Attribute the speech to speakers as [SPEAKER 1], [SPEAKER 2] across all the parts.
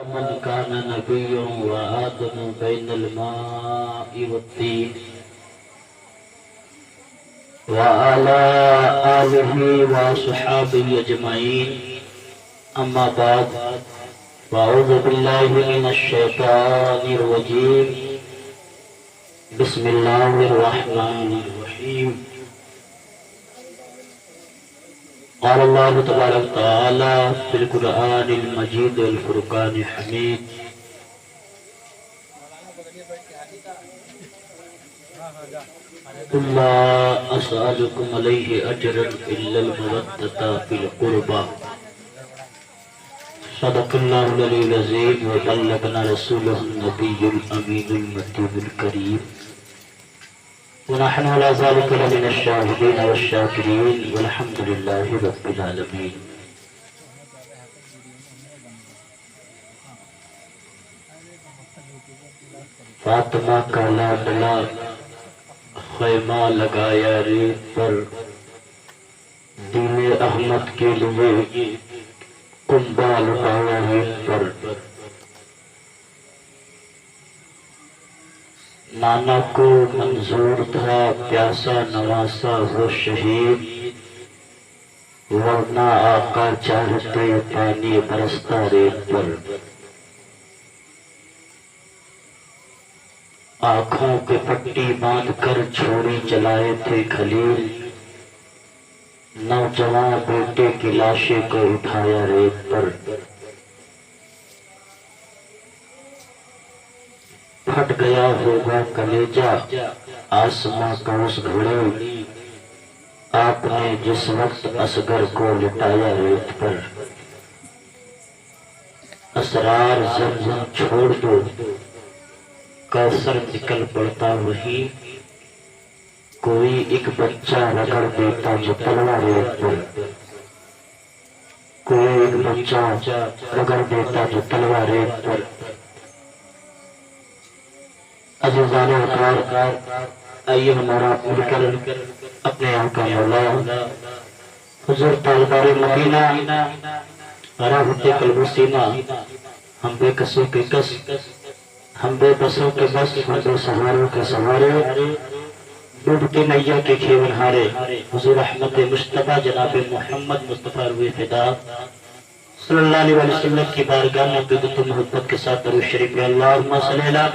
[SPEAKER 1] من كان نبيا وآدم بين الماء والطين وعلى آله وصحابه أجمعين أما بعد فأعوذ بالله من الشيطان الرجيم بسم الله الرحمن الرحيم قال الله تبارك وتعالى في القرآن المجيد والفرقان الحميد قل لا أسألكم عليه أجرا إلا المودة في القربى صدق الله العلي العظيم وبلغنا رسوله النبي الأمين المتين الكريم ونحن على ذلك لمن الشاهدين والشاكرين والحمد لله رب العالمين. فاطمہ کا لاڈلا خیمہ لگایا ریت پر دین احمد کے لیے کنبہ لٹایا ریت پر. نانا کو منظور تھا پیاسا نواسا وہ شہید ورنہ آقا چاہتے پانی برستا ریت پر. آنکھوں کے پٹی باندھ کر چھوڑی چلائے تھے خلیل نوجوان بیٹے کی لاشیں کو اٹھایا ریت پر. پھٹ گیا ہوگا کلیجہ آسماں کا اس گھڑے آپ نے جس وقت اصغر کو لٹایا ریت پر. اسرار زمزم چھوڑ دو کوثر نکل پڑتا وہی کوئی ایک بچہ رگڑ دیتا جو تلوا ریت پر. کوئی ایک بچہ رگڑ دیتا جو تلوا ریت پر. عزیزان اکرام آئیے ہمارا مل کر اپنے آقا مولا حضور تاجدار مدینہ راحت قلب و سینہ ہم بے کسوں کے کس ہم بے بسوں کے بس ہم بے سہاروں کے سہارے ڈوبتی نیا کے کھیون ہارے حضور احمد مصطفیٰ جناب محمد مصطفیٰ روح فدا صلی اللہ علیہ وسلم کی بارگاہ میں عقیدت و محبت کے ساتھ درود شریف میں اللہم صلی اللہ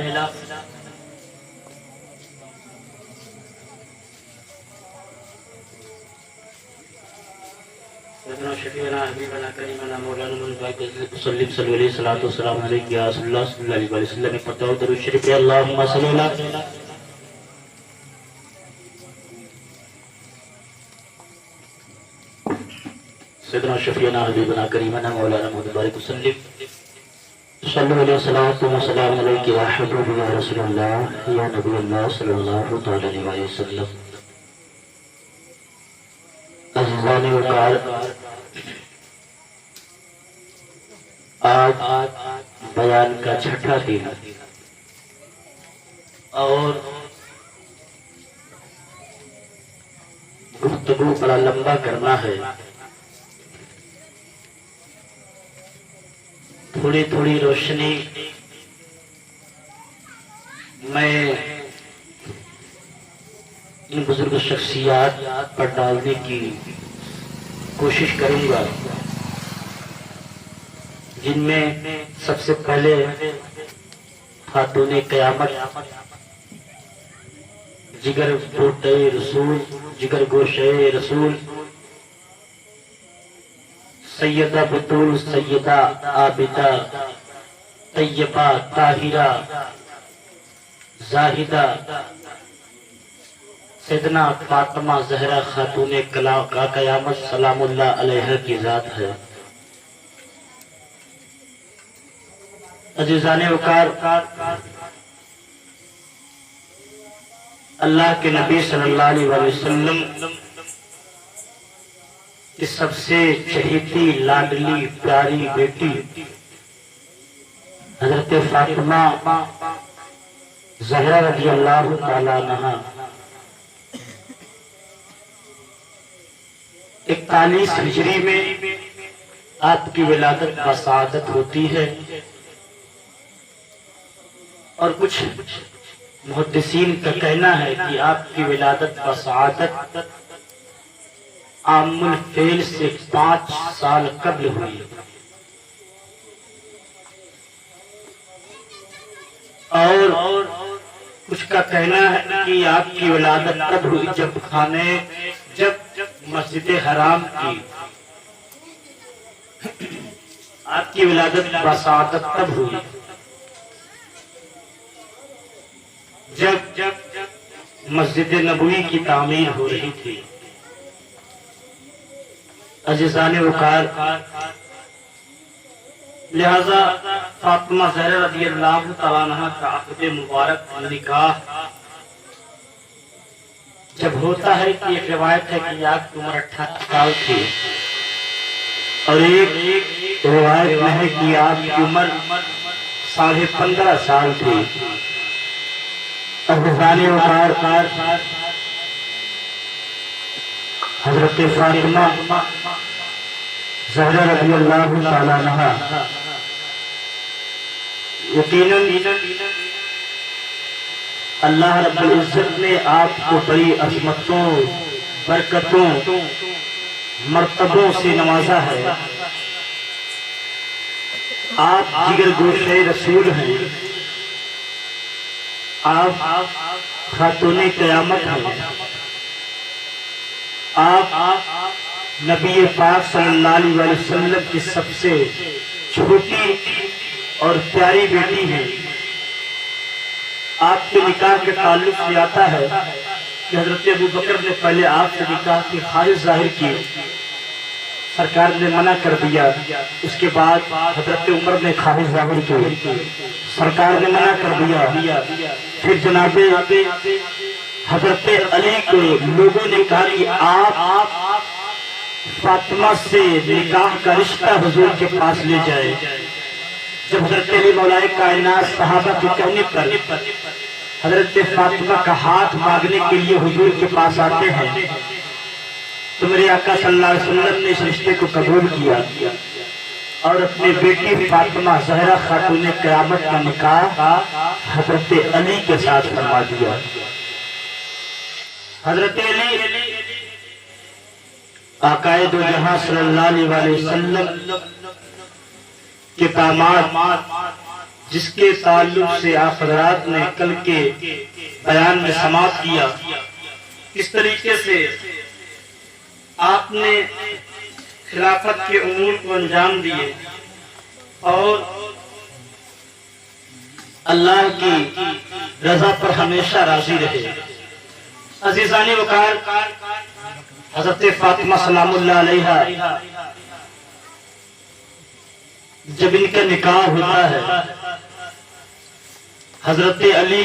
[SPEAKER 1] شفیعنا حبیبنا کریمنا مولانا منباک سلیم صلی علیہ الصلوۃ والسلام علیہ یا رسول اللہ صلی اللہ علیہ وسلم پڑھتا ہوں درود شریف ہے اللہم صلی اللہ سیدنا شفیعنا حبیبنا کریمنا مولانا منباک سلیم صلی علیہ السلام علیہ یا حبیب یا رسول اللہ یا نبی اللہ صلی اللہ علیہ وسلم. عزیزان وقار آج بیان کا چھٹا دن اور گفتگو بڑا لمبا کرنا ہے. تھوڑی تھوڑی روشنی میں ان بزرگ شخصیات پر ڈالنے کی کوشش کروں گا جن میں سب سے پہلے خاتون قیامت جگر ٹوٹے رسول جگر گوشے رسول سیدہ بطول سیدہ عابدہ طیبہ طاہرہ زاہدہ سیدنا فاطمہ زہرا خاتون کا قیامت سلام اللہ علیہ کی ذات ہے. عزیزان وقار اللہ کے نبی صلی اللہ علیہ وسلم کی سب سے چہیتی لاڈلی پیاری بیٹی حضرت فاطمہ زہرا رضی اللہ تعالیٰ عنہا 41 ہجری میں آپ کی ولادت بسعادت ہوتی ہے اور کچھ محدثین کا کہنا ہے کہ آپ کی ولادت و سعادت عام الفیل سے 5 سال قبل ہوئی، اور کچھ کا کہنا ہے کہ آپ کی ولادت تب ہوئی جب مسجد حرام کی آپ کی ولادت و سعادت تب ہوئی جب مسجد نبوی کی تعمیر ہو رہی تھی۔ عزیزان وقار، لہذا فاطمہ زہرا رضی اللہ تعالیٰ عنہ کا عقد مبارک نکاح جب ہوتا ہے کہ ایک روایت ہے کہ آپ کی عمر 18 سال تھی، اور ایک روایت میں ہے کہ آپ کی عمر 15.5 سال تھی۔ عزیزان وقار، حضرت فاطمہ زہرا رضی اللہ تعالیٰ عنہ یقیناً اللہ رب العزت نے آپ کو بڑی عظمتوں، برکتوں، مرتبوں سے نوازا ہے۔ آپ جگر گوشے رسول ہیں، آپ خاتون قیامت ہیں، آپ نبی پاک صلی اللہ علیہ وسلم کی سب سے چھوٹی اور پیاری بیٹی ہیں۔ آپ کے نکاح کے تعلق سے آتا ہے کہ حضرت ابوبکر نے پہلے آپ سے نکاح کی خواہش ظاہر کی، سرکار نے منع کر دیا۔ اس کے بعد حضرت عمر نے خواہش ظاہر کی، سرکار نے منع کر دیا۔ پھر جناب حضرت علی کو لوگوں نے کہا کہ آپ فاطمہ سے نکاح کا رشتہ حضور کے پاس لے جائے۔ جب حضرت علی مولا کائنات صحابہ کے کہنے پر حضرت فاطمہ کا ہاتھ مانگنے کے لیے حضور کے پاس آتے ہیں تو میرے آقا صلی اللہ علیہ وسلم نے اس رشتے کو قبول کیا اور اپنی بیٹی فاطمہ زہرا خاتون قیامت کا نکاح حضرت علی کے ساتھ فرما دیا۔ حضرت علی آقائے دو جہاں صلی اللہ علیہ وسلم کے داماد، جس کے تعلق سے آپ حضرات نے کل کے بیان میں سماعت کیا، اس طریقے سے آپ نے خلافت کے امور کو انجام دیے اور اللہ کی رضا پر ہمیشہ راضی رہے۔ عزیزان وقار، حضرت فاطمہ سلام اللہ علیہا جب ان کا نکاح ہوتا ہے، حضرت علی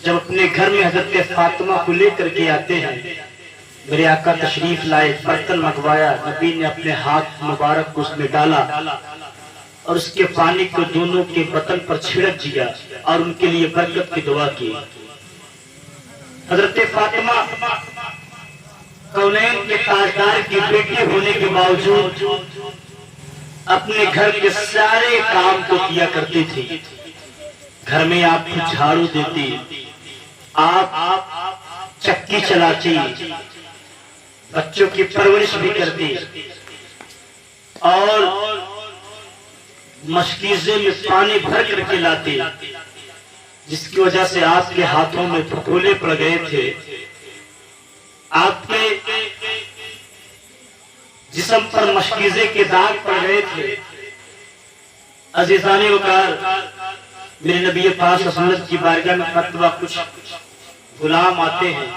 [SPEAKER 1] جب اپنے گھر میں حضرت فاطمہ کو لے کر کے آتے ہیں، میرے آقا تشریف لائے، برتن منگوایا، نبی نے اپنے ہاتھ مبارک کو اس میں ڈالا اور اس کے پانی کو دونوں کے بطن پر چھڑک دیا اور ان کے لیے برکت کی دعا کی۔ حضرت فاطمہ کونین کے تاجدار کی بیٹی ہونے کے باوجود اپنے گھر کے سارے کام کو کیا کرتی تھی۔ گھر میں آپ کو جھاڑو دیتی، آپ چکی چلاتی، بچوں کی پرورش بھی کرتی اور مشکیزے میں پانی بھر کر کے لاتی، جس کی وجہ سے آپ کے ہاتھوں میں پھپھولے پڑ گئے تھے، آپ کے جسم پر مشکیزے کے داغ پڑ گئے تھے۔ عزیزان وقار، میرے نبی پاک صلی اللہ علیہ وسلم کی بارگاہ میں فتویٰ کچھ غلام آتے ہیں،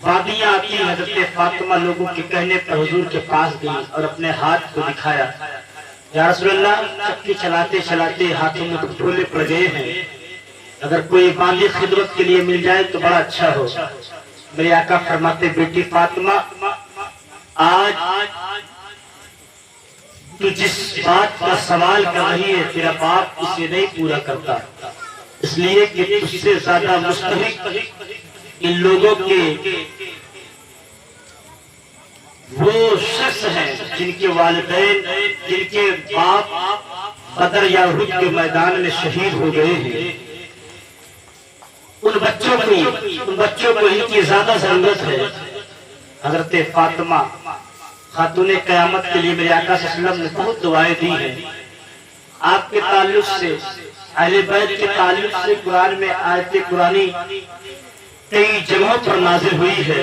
[SPEAKER 1] وادیاں آتی ہیں، حضرت فاطمہ لوگوں کے کہنے پر حضور کے پاس گئی اور اپنے ہاتھ کو دکھایا، یا رسول اللہ چکی چلاتے چلاتے ہاتھوں میں پھپھولے پڑ گئے ہیں، اگر کوئی باندھی خدمت کے لیے مل جائے تو بڑا اچھا ہو۔ میرے آقا فرماتے، بیٹی فاطمہ، آج تو جس بات کا سوال کر رہی ہے تیرا باپ اسے نہیں پورا کرتا، اس لیے کہ تجھ سے زیادہ مستحق ان لوگوں کے وہ شخص ہیں جن کے والدین، جن کے باپ بدر یا احد کے میدان میں شہید ہو گئے ہیں، ان بچوں کو ان کی زیادہ ضرورت ہے۔ حضرت فاطمہ خاتون قیامت کے لیے میرے آقا صلی اللہ علیہ وسلم نے بہت دعائیں دی ہیں۔ آپ کے تعلق سے، اہل بیت کے تعلق سے قرآن میں آیت قرآنی کئی جگہوں پر نازل ہوئی ہے،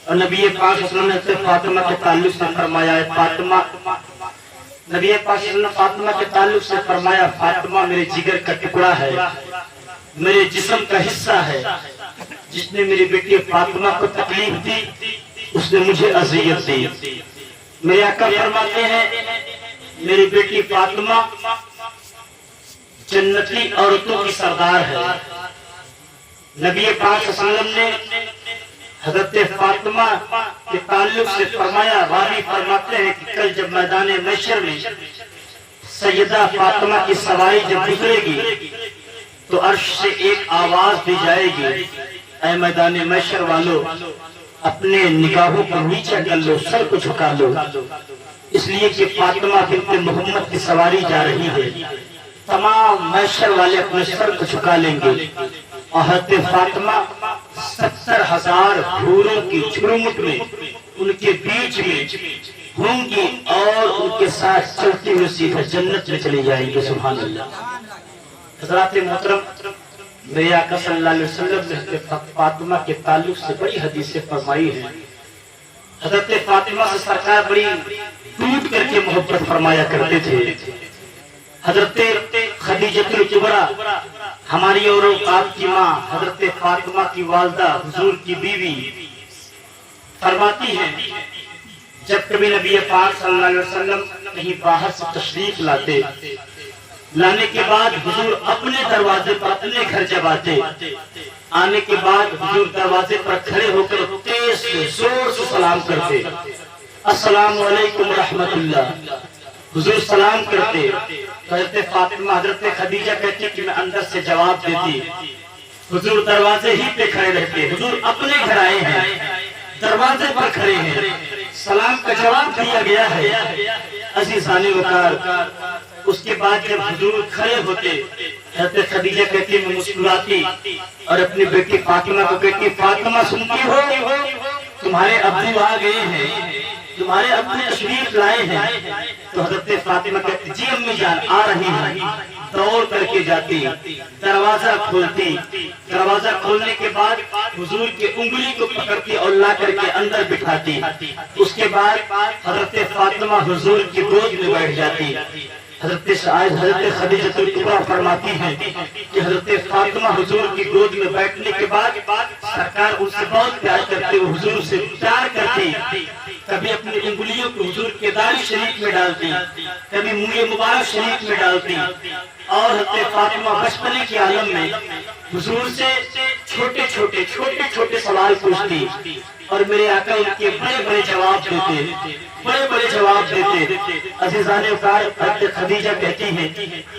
[SPEAKER 1] اور نبی پاک صلی اللہ علیہ وسلم نے حضرت فاطمہ کے تعلق سے فرمایا ہے، نبی پاک صلی اللہ علیہ وسلم نے فاطمہ کے تعلق سے فرمایا، فاطمہ میرے جگر کا ٹکڑا ہے، میرے جسم کا حصہ ہے، جس نے میری بیٹی فاطمہ کو تکلیف دی اس نے مجھے اذیت دی۔ میرے آقا فرماتے ہیں میری بیٹی فاطمہ جنتی عورتوں کی سردار ہے۔ نبی پاک صلی اللہ علیہ وسلم نے حضرت فاطمہ کے تعلق سے فرمایا، راوی فرماتے ہیں کہ کل جب میدان محشر میں سیدہ فاطمہ کی سواری جب گزرے گی تو عرش سے ایک آواز دی جائے گی، اے میدان محشر والو اپنے نگاہوں کو نیچے کر لو، سر کو جھکا لو، اس لیے کہ فاطمہ بنت محمد کی سواری جا رہی ہے۔ تمام محشر والے اپنے سر کو جھکا لیں گے اور حضرت فاطمہ 70,000 حوروں کی جھرمٹ میں ان کے بیچ میں ہوں گی اور ان کے ساتھ چلتے ہوئے سیدھا جنت میں چلی جائیں گے۔ سبحان اللہ۔ حضرات محترم، میرے آقا صلی اللہ علیہ وسلم نے حضرت فاطمہ کے تعلق سے بڑی حدیثیں فرمائی ہیں۔ حضرت فاطمہ سے سرکار بڑی ٹوٹ کر کے محبت فرمایا کرتے تھے۔ حضرت خدیجۃ الکبریٰ ہماری اور آپ کی ماں حضرت فاطمہ کی والدہ حضور کی بیوی فرماتی ہیں، جب کبھی نبی پاک صلی اللہ علیہ وسلم کہیں باہر سے تشریف لانے کے بعد حضور اپنے دروازے پر اپنے گھر جب آنے کے بعد حضور دروازے پر کھڑے ہو کر تیز سے زور سے سلام کرتے، السلام علیکم ورحمۃ اللہ، حضور سلام کرتے۔ حضرت فاطمہ حضرت خدیجہ کہتی کہ میں اندر سے جواب دیتی، حضور دروازے ہی پہ کھڑے رہتے، حضور اپنے گھر آئے ہیں، دروازے پر کھڑے ہیں، سلام کا جواب دیا گیا ہے۔ عزیزان وقار، اس کے بعد جب حضور کھڑے ہوتے حضرت خدیجہ کہتی میں مسکراتی اور اپنی بیٹی فاطمہ کو کہتی، فاطمہ سنتی ہو تمہارے ابو آ گئے ہیں، تمہارے ابو تشریف لائے ہیں؟ تو حضرت فاطمہ کہتی جی امی جان آ رہی ہیں، دوڑ کر کے جاتی، دروازہ کھولتی، دروازہ کھولنے کے بعد حضور کی انگلی کو پکڑتی اور لا کر کے اندر بٹھاتی، اس کے بعد حضرت فاطمہ حضور کی گود میں بیٹھ جاتی۔ حضرت خدیجۃ الکبریٰ فرماتی ہیں کہ حضرت فاطمہ حضور کی گود میں بیٹھنے کے بعد سرکار ان سے بہت پیار کرتے، وہ حضور سے پیار کرتی، کبھی اپنی انگلیوں کو حضور کے داڑھی شریف میں ڈالتی، کبھی منہ مبارک شریف میں ڈالتی، اور حضرت فاطمہ بچپنے کے عالم میں حضور سے چھوٹے سوال پوچھتی اور میرے آقا ان کے بڑے بڑے جواب دیتے۔ عزیزان وقار، حضرت خدیجہ کہتی ہیں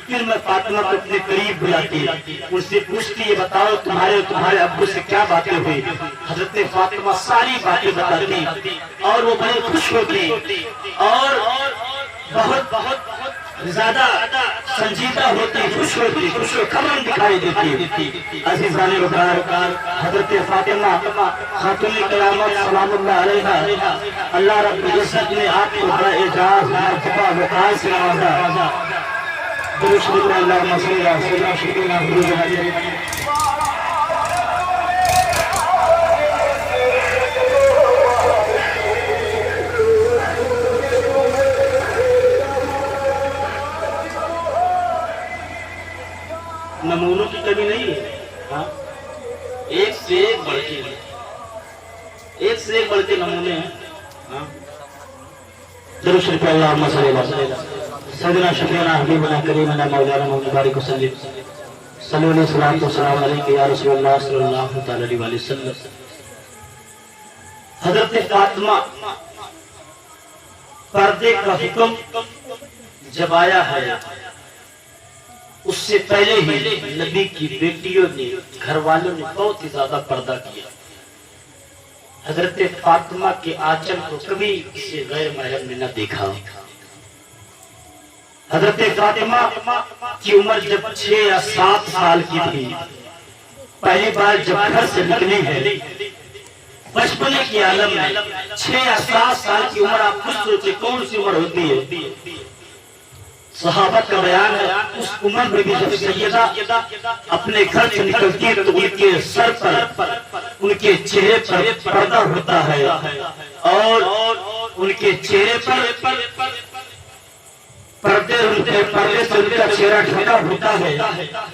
[SPEAKER 1] پھر میں فاطمہ کو اپنے قریب بلاتی، ان سے پوچھتی یہ بتاؤ تمہارے ابو سے کیا باتیں ہوئی؟ حضرت فاطمہ ساری باتیں بتاتی اور وہ بڑے خوش ہوتی اور بہت زیادہ سنجیدہ ہوتی، خوش خبر دکھائی دیتی۔ عزیزان وقار، حضرت فاطمہ خاتون قیامت سلام اللہ علیہا، اللہ رب العزت نے آپ کو بڑا اعزاز مرتبہ وقار سے نوازا۔ درود شریف اللہم صلی علی سیدنا شفیعنا محمد۔ نمونوں کی کمی نہیں ہے، ایک سے ایک بڑھ کے نمونے ہیں۔ درود شریف اللہم صلی علی سیدنا شفیعنا حبیبنا کریمنا مولانا محمد بارک وسلم، صلی اللہ علیہ وسلم علیکہ یا رسول اللہ صلی اللہ تعالی علیہ وسلم۔ حضرت فاطمہ پردے کا حکم جب آیا ہے اس سے پہلے ہی نبی کی بیٹیوں نے، گھر والوں نے بہت ہی زیادہ پردہ کیا۔ حضرت فاطمہ کے آنچل کو کبھی کسی غیر محرم نے نہ دیکھا۔ حضرت فاطمہ کی عمر جب 6 یا 7 سال کی تھی، پہلی بار جب گھر سے نکلی ہے بچپنے کی عالم میں، 6 یا 7 سال کی عمر، آپ خود سوچیں کون سی عمر ہوتی ہے؟ صحابہ کا بیان ہے اس عمر میں بھی جب سیدہ اپنے گھر سے نکلتی ہے تو ان کے سر پر، ان کے چہرے پر پردہ ہوتا ہے، اور ان کے چہرے پر پردے سے ان کا چہرہ ڈھکا ہوتا ہے،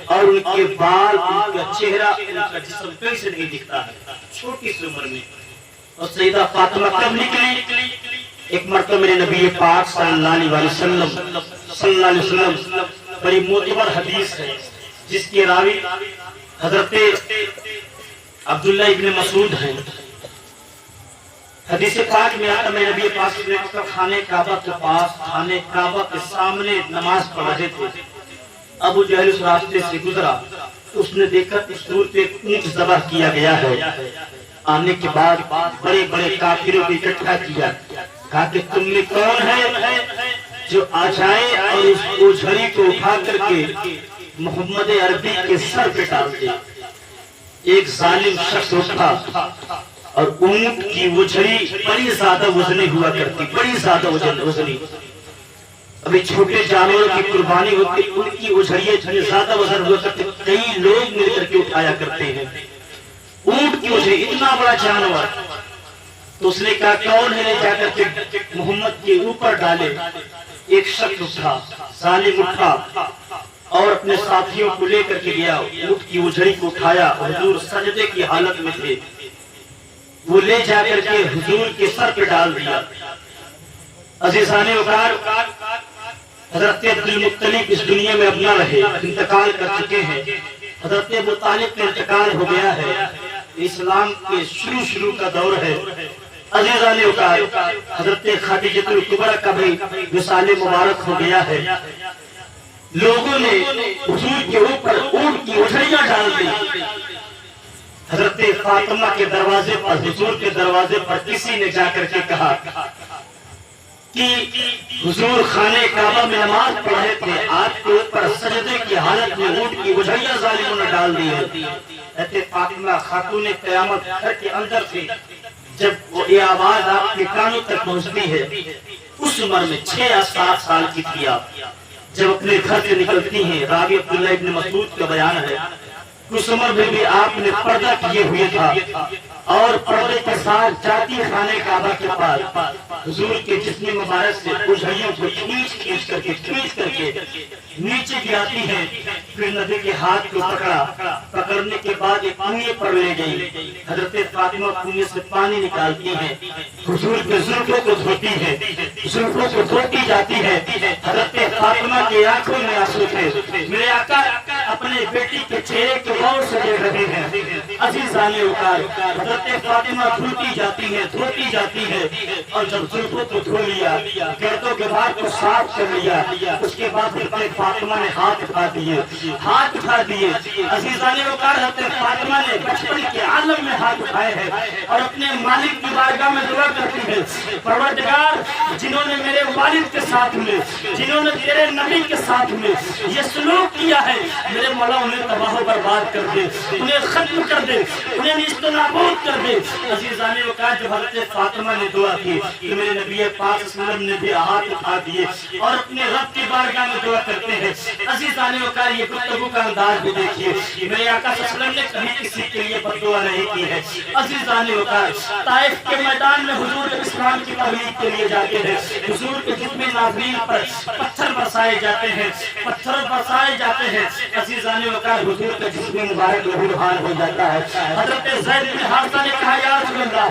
[SPEAKER 1] اور ان کے بال، ان کا چہرہ، ان کا جسم کہیں سے نہیں دکھتا ہے چھوٹی سی عمر میں۔ اور سیدہ فاطمہ کب نکلی؟ ایک مرتبہ میرے نبی پاک صلی اللہ علیہ وسلم بڑی معتبر حدیث ہے جس کے راوی حضرت عبداللہ ابن مسعود ہیں۔ حدیث پاک میں آتا میرے نبی پاک صلی اللہ علیہ وسلم خانہ کعبہ کے پاس، خانہ کعبہ کے سامنے نماز پڑھ رہے تھے۔ ابو جہل اس راستے سے گزرا، اس نے دیکھا اس دور پہ اونٹ ذبح کیا گیا ہے۔ آنے کے بعد بڑے بڑے کافروں کو اکٹھا کیا، کہا کہ تم میں کون ہے جو آ جائے اور اس اوجھڑی کو اٹھا کر کے محمد عربی کے سر پہ ڈال دے۔ ایک ظالم شخص اٹھا، اور اونٹ کی اوجھڑی بڑی زیادہ وزنی ہوا کرتی، بڑی زیادہ وزنی، ابھی چھوٹے جانوروں کی قربانی ہوتی، ان کی اوجھڑیاں اتنی زیادہ وزن ہوا کرتی، کئی لوگ مل کر کے اٹھایا کرتے ہیں اونٹ کی اوجھڑی، اتنا بڑا جانور۔ تو اس نے کہا کون ہے، جا کر کے محمد کے اوپر ڈالے۔ ایک شخص اٹھا، ظالم اٹھا، اور اپنے ساتھیوں کو لے کر کے گیا، اونٹ کی اوجھڑی کو اٹھایا، حضور سجدے کی حالت میں تھے، وہ لے جا کر کے حضور کے سر پہ ڈال دیا۔ عزیزان وقار، حضرت عبدالمطلب اس دنیا میں اب نہ رہے، انتقال کر چکے ہیں۔ حضرت ابو طالب کا انتقال ہو گیا ہے۔ اسلام کے شروع کا دور ہے۔ عزیزان وقار، حضرت خدیجہ الکبریٰ کا بھی وصال مبارک ہو گیا ہے۔ لوگوں نے حضور کے اوپر اونٹ کی اوجھڑیاں ڈال دی۔ حضرت فاطمہ کے دروازے پر، حضور کے دروازے پر کسی نے جا کر کے کہا کہ حضور خانہ کعبہ میں نماز پڑھ رہے تھے، آپ کے اوپر سجدے کی حالت میں اونٹ کی اوجھڑیاں ظالموں نے ڈال دی ہے۔ حضرت فاطمہ خاتون قیامت گھر کے اندر سے جب وہ یہ آواز آپ کے کانوں تک پہنچتی ہے، اس عمر میں 6 یا 7 سال کی تھی آپ، جب اپنے گھر سے نکلتی ہیں۔ راوی عبداللہ ابن مسعود کا بیان ہے اس عمر میں بھی آپ نے پردہ کیے ہوئے تھا، اور پردے کے ساتھ جاتی خانہ کعبہ کے پاس، حضور کے جسم مبارک سے اوجھڑیوں کو کھینچ کر کے نیچے گراتی ہے، پھر نبی کے ہاتھ کو پکڑا، پکڑنے کے بعد ایک کنویں پر لے گئی۔ حضرت فاطمہ کنویں سے پانی نکالتی ہیں، حضور کے زلفوں کو دھوتی ہے، زلفوں کو دھوتی جاتی ہے۔ حضرت فاطمہ کی آنکھوں میں آنسو تھے، میرے آقا اپنے بیٹی کے چہرے کے غور سے دیکھ رہے ہیں۔ عزیزان وقار، حضرت فاطمہ دھوتی جاتی ہے، اور جب زلفوں کو دھو لیا، گردوں کے بال کو صاف کر لیا، اس کے بعد حضرت فاطمہ نے ہاتھ اٹھا دیے۔ عزیزان وقار، حضرت فاطمہ نے بچپن کے عالم میں ہاتھ اٹھائے ہیں، اور اپنے مالک کی بارگاہ میں دعا کرتی ہے، پروردگار جنہوں نے میرے والد کے ساتھ میں، جنہوں نے تیرے نبی کے ساتھ میں یہ سلوک کیا ہے، میرے مولا انہیں تباہ و برباد کر دے، انہیں ختم کر دے، انہیں نیست و نابود کر دے۔ عزیزان وقار، جب حضرت فاطمہ نے دعا کی کہ میرے نبی پاک صلی اللہ علیہ وسلم نے بھی ہاتھ اٹھا دیے اور اپنے رب کی بارگاہ میں دعا کرتے ہیں۔ عزیزان وقار، یہ گفتگو کا انداز بھی دیکھیے، میرے آقا صلی اللہ علیہ وسلم نے کبھی کسی کے لیے بد دعا نہیں کی ہے۔ عزیزان وقار، طائف کے میدان میں حضور اسلام کی تبلیغ کے لیے جاتے ہیں، حضور کے جسم ناظرین پر پتھر برسائے جاتے ہیں۔ عزیزان وقار، حضور کا جسم مبارک لہولہان ہو جاتا ہے۔ حضرت زید بن حارثہ نے کہا یا رسول اللہ،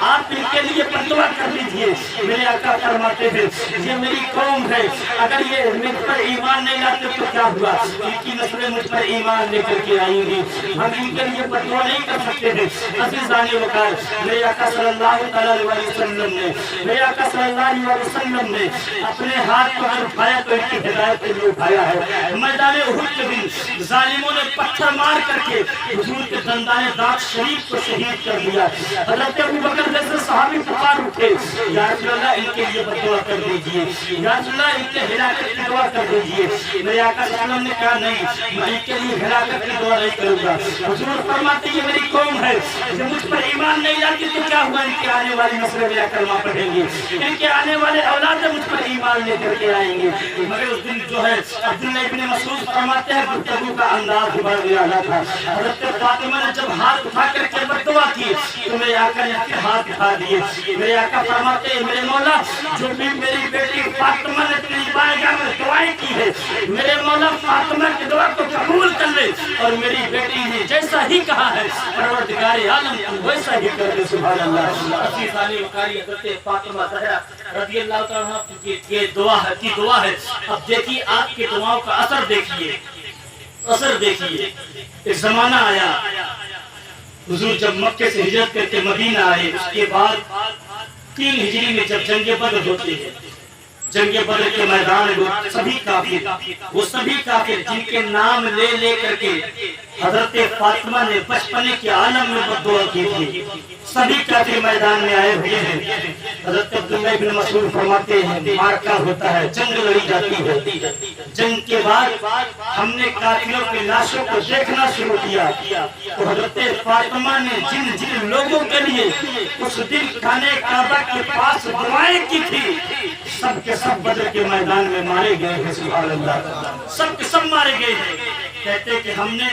[SPEAKER 1] آپ ان کے لیے دعا کر لیجئے۔ میرے آقا فرماتے ہیں یہ میری قوم ہے، اگر یہ مجھ پر ایمان نہیں لاتے تو کیا ہوا، ان کی نسلیں مجھ پر ایمان لے کر کے آئیں گی، ہم ان کے لیے دعا نہیں کر سکتے ہیں۔ عزیزان وقار، میرے آقا صلی اللہ علیہ وسلم نے اپنے ہاتھ کو اگر اٹھایا تو ان کی ہدایت کے لیے اٹھایا ہے۔ میدان احد کے دن ظالموں نے پتھر مار کر کے حضور کے دندان ہمارے دانت شریف کو شہید کر دیا۔ حضرت ابوبکر جیسے صحابی پکار اٹھے، یا رسول اللہ ان کے لیے بد دعا کر دیجئے، یا رسول اللہ ان کے ہلاکت کی دعا کر دیجئے۔ میرے آقا صلی اللہ علیہ وسلم نے کہا نہیں، میں ان کے لیے ہلاکت کی دعا نہیں کروں گا۔ حضور فرماتے ہیں یہ میری قوم ہے، جب مجھ پر ایمان نہیں لاتی تو کیا ہوا، ان کے آنے والی نسلیں میرا کلمہ پڑھیں گے، ان کے آنے والے اولاد مجھ پر ایمان لے کر کے آئیں گے۔ مگر اس دن جو ہے عبداللہ ابن مسعود فرماتے ہیں گفتگو کا انداز بڑھ گیا تھا۔ حضرت فاطمہ نے جب ہاتھ اٹھا کر کے بددعا کی تو میرے آقا نے اپنے ہاتھ اٹھا دیے۔ میرے آقا فرماتے ہیں میرے مولا جو بھی میری بیٹی فاطمہ نے تیری بارگاہ میں دعائیں کی ہے، میرے مولا فاطمہ کی دعا کو قبول کر لے، اور میری بیٹی نے جیسا ہی کہا ہے پروردگار عالم تو ویسا ہی کر دے۔ سبحان اللہ۔ عزیزان وقاری حضرت فاطمہ زہرا رضی اللہ تعالیٰ عنہ کی یہ دعا ہے۔ اب دیکھیے آپ کی دعاؤں کا اثر دیکھیے، اثر دیکھیے۔ ایک زمانہ آیا حضور جب مکے سے ہجرت کر کے مدینہ آئے، اس کے بعد 3 ہجری میں جب جنگ بدر ہوتی ہے، جنگ بدر کے میدان میں سبھی کافر جن کے نام لے لے کر کے حضرت فاطمہ نے بچپنے کے عالم میں بددعا کی تھی، سبھی کافر میدان میں آئے ہوئے ہیں۔ حضرت عبداللہ بن مسعود فرماتے ہیں مارکا ہوتا ہے، جنگ لڑی جاتی ہے۔ جنگ کے بعد ہم نے قاتلوں کی لاشوں کو دیکھنا شروع کیا تو حضرت فاطمہ نے جن لوگوں کے لیے اس دن خانے کعبہ کے پاس دعائیں کی تھی، سب کے سب بدر کے میدان میں مارے گئے ہیں۔ سبحان اللہ، سب کے سب مارے گئے ہیں۔ کہتے کہ ہم نے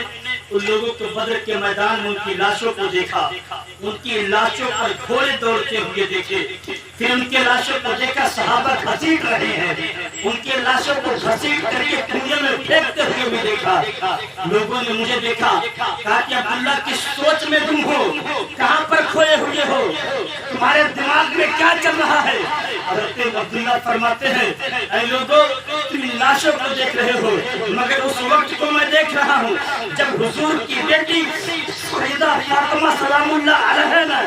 [SPEAKER 1] ان لوگوں کو بدر کے میدان میں ان کی لاشوں کو دیکھا، ان کی لاشوں پر گھوڑے دوڑتے ہوئے دیکھے، پھر ان کے لاشوں کو دیکھا صحابہ گھسیٹ رہے ہیں، ان کے لاشوں کو گھسیٹ کر کے کنویں میں پھینکتے ہوئے بھی دیکھا۔ لوگوں نے مجھے دیکھا، کہا کہ عبداللہ کس سوچ میں تم ہو، کہاں پر کھوئے ہوئے ہو، تمہارے دماغ میں کیا چل رہا ہے؟ حضرت عبداللہ فرماتے ہیں اے لوگوں تم لاشوں کو دیکھ رہے ہو، مگر اس وقت کو میں دیکھ رہا ہوں جب حضور کی بیٹی سیدہ فاطمہ سلام اللہ علیہا نے